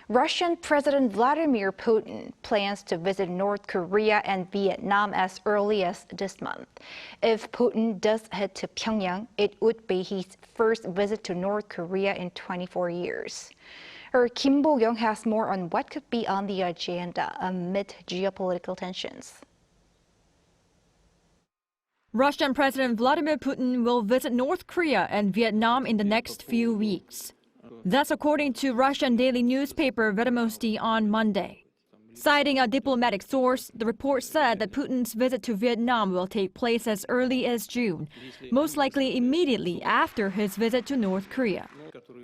Russian President Vladimir Putin plans to visit North Korea and Vietnam as early as this month. If Putin does head to Pyongyang, it would be his first visit to North Korea in 24 years. Our Kim Bo-kyoung has more on what could be on the agenda amid geopolitical tensions. Russian President Vladimir Putin will visit North Korea and Vietnam in the next few weeks. That's according to Russian daily newspaper Vedomosti on Monday. Citing a diplomatic source, the report said that Putin's visit to Vietnam will take place as early as June, most likely immediately after his visit to North Korea.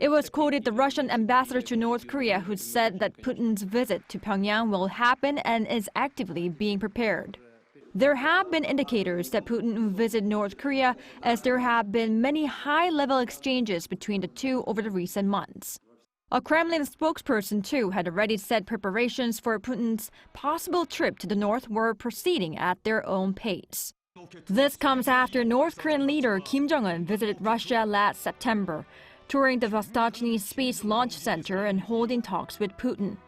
It was quoted the Russian ambassador to North Korea who said that Putin's visit to Pyongyang will happen and is actively being prepared. There have been indicators that Putin will visit North Korea, as there have been many high-level exchanges between the two over the recent months. A Kremlin spokesperson, too, had already said preparations for Putin's possible trip to the north were proceeding at their own pace. This comes after North Korean leader Kim Jong-un visited Russia last September, touring the Vostochny Space Launch Center and holding talks with Putin.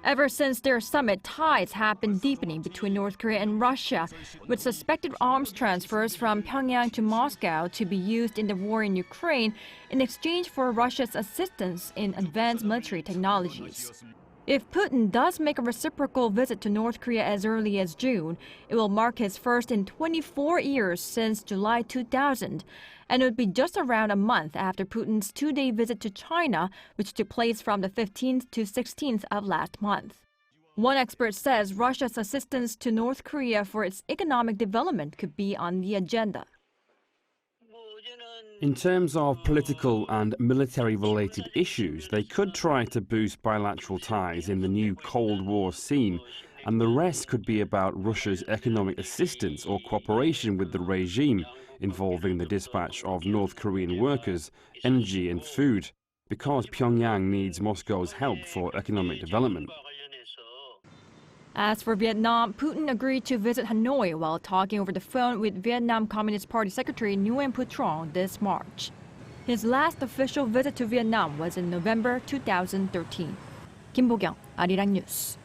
Ever since their summit, ties have been deepening between North Korea and Russia, with suspected arms transfers from Pyongyang to Moscow to be used in the war in Ukraine in exchange for Russia's assistance in advanced military technologies. If Putin does make a reciprocal visit to North Korea as early as June, it will mark his first in 24 years since July 2000, and it would be just around a month after Putin's two-day visit to China, which took place from the 15th to 16th of last month. One expert says Russia's assistance to North Korea for its economic development could be on the agenda. In terms of political and military-related issues, they could try to boost bilateral ties in the new Cold War scene, and the rest could be about Russia's economic assistance or cooperation with the regime, involving the dispatch of North Korean workers, energy and food, because Pyongyang needs Moscow's help for economic development. As for Vietnam, Putin agreed to visit Hanoi while talking over the phone with Vietnam Communist Party Secretary Nguyen Phu Trong this March. His last official visit to Vietnam was in November 2013. Kim Bo-kyoung, 아리랑뉴스.